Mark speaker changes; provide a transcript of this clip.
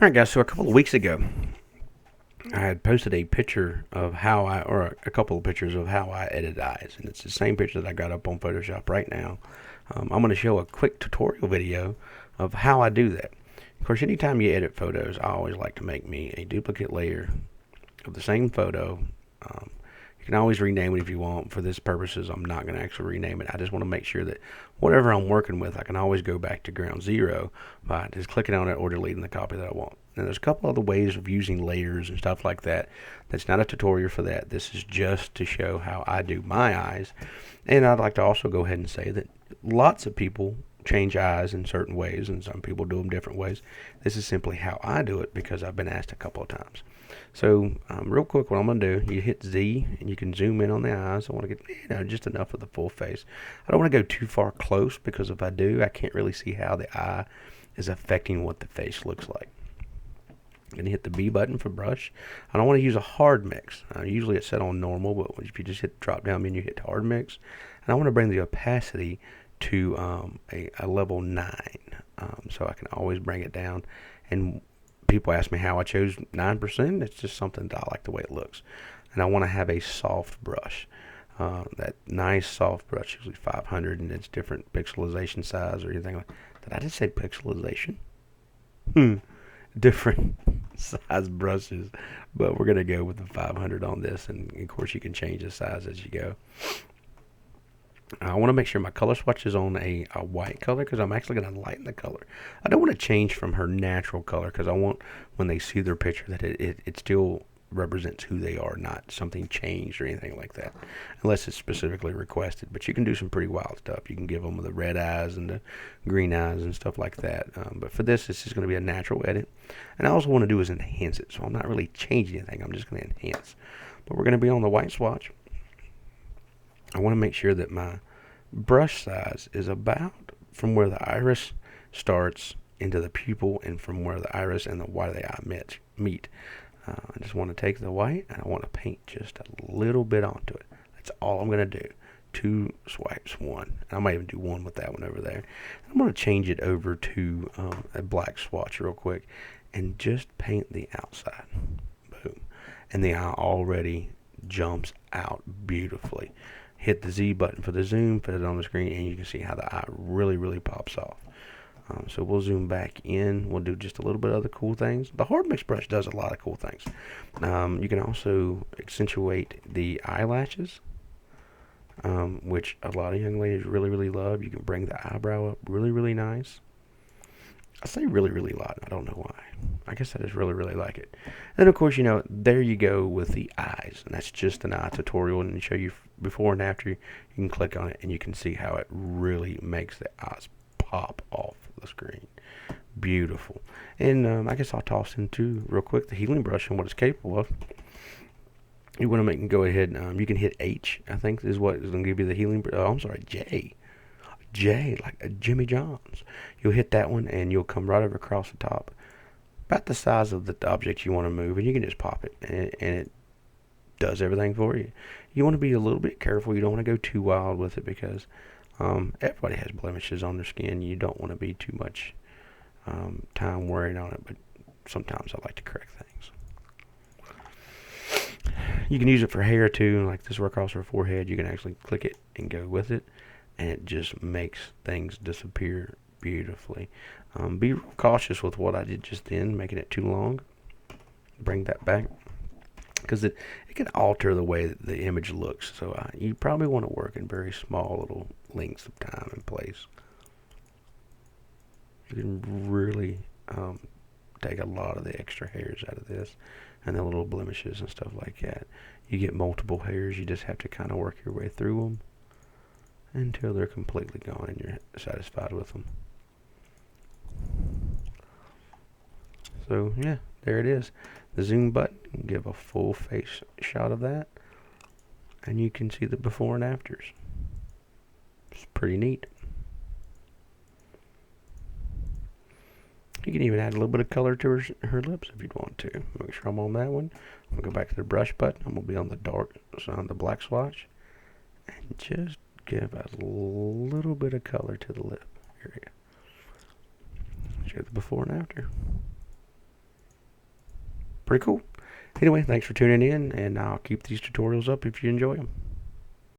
Speaker 1: Alright guys, so a couple of weeks ago, I had posted a picture of or a couple of pictures of how I edit eyes. And it's the same picture that I got up on Photoshop right now. I'm going to show a quick tutorial video of how I do that. Of course, anytime you edit photos, I always like to make me a duplicate layer of the same photo. You can always rename it if you want. For this purposes, I'm not going to actually rename it. I just want to make sure that whatever I'm working with, I can always go back to ground zero by just clicking on it or deleting the copy that I want. Now, there's a couple other ways of using layers and stuff like that. That's not a tutorial for that. This is just to show how I do my eyes. And I'd like to also go ahead and say that lots of people change eyes in certain ways, and some people do them different ways. This is simply how I do it because I've been asked a couple of times. So real quick, what I'm going to do, you hit Z and you can zoom in on the eyes. I want to get just enough of the full face. I don't want to go too far close because if I do, I can't really see how the eye is affecting what the face looks like. I'm going to hit the B button for brush. I don't want to use a hard mix. Usually it's set on normal, but if you just hit the drop down menu, hit hard mix. And I want to bring the opacity to a level 9, so I can always bring it down. And people ask me how I chose 9%. It's just something that I like the way it looks. And I want to have a soft brush. That nice soft brush, usually 500, and it's different pixelization size or anything like that. Did I just say pixelization? Different size brushes, but we're going to go with the 500 on this, and of course you can change the size as you go. I want to make sure my color swatch is on a white color because I'm actually going to lighten the color. I don't want to change from her natural color because I want when they see their picture that it still represents who they are, not something changed or anything like that, unless it's specifically requested. But you can do some pretty wild stuff. You can give them the red eyes and the green eyes and stuff like that. But for this is going to be a natural edit. And I also want to do is enhance it. So I'm not really changing anything. I'm just going to enhance. But we're going to be on the white swatch. I want to make sure that my brush size is about from where the iris starts into the pupil and from where the iris and the white of the eye meet. I just want to take the white and I want to paint just a little bit onto it. That's all I'm going to do. 2 swipes, 1. I might even do 1 with that one over there. I'm going to change it over to a black swatch real quick and just paint the outside. Boom. And the eye already jumps out beautifully. Hit the Z button for the zoom, put it on the screen, and you can see how the eye really pops off. So we'll zoom back in. We'll do just a little bit of other cool things. The hard mix brush does a lot of cool things. You can also accentuate the eyelashes, which a lot of young ladies really love. You can bring the eyebrow up really nice. I say really loud. I don't know why. I guess I just really like it. And of course, there you go with the eyes. And that's just an eye tutorial and show you before and after. You can click on it and you can see how it really makes the eyes pop off the screen. Beautiful. And I guess I'll toss into real quick the healing brush and what it's capable of. You want to go ahead. You can hit H. I think is what is going to give you the healing. Oh, I'm sorry, J, like a Jimmy John's. You'll hit that one and you'll come right over across the top, about the size of the object you want to move, and you can just pop it, and it does everything for you. You want to be a little bit careful. You don't want to go too wild with it because everybody has blemishes on their skin. You don't want to be too much time worrying on it, but sometimes I like to correct things. You can use it for hair too, like this across her forehead. You can actually click it and go with it, and it just makes things disappear beautifully. Be cautious with what I did just then, making it too long. Bring that back because it can alter the way that the image looks. So you probably want to work in very small little lengths of time and place. You can really take a lot of the extra hairs out of this and the little blemishes and stuff like that. You get multiple hairs, you just have to kind of work your way through them until they're completely gone and you're satisfied with them. So yeah, there it is. The zoom button, give a full face shot of that, and you can see the before and afters. It's pretty neat. You can even add a little bit of color to her lips if you'd want to. Make sure I'm on that one. I'm gonna go back to the brush button. I'm gonna be on the dark side, the black swatch, and just give a little bit of color to the lip area. Show the before and after. pretty cool. Anyway, thanks for tuning in, and I'll keep these tutorials up if you enjoy them.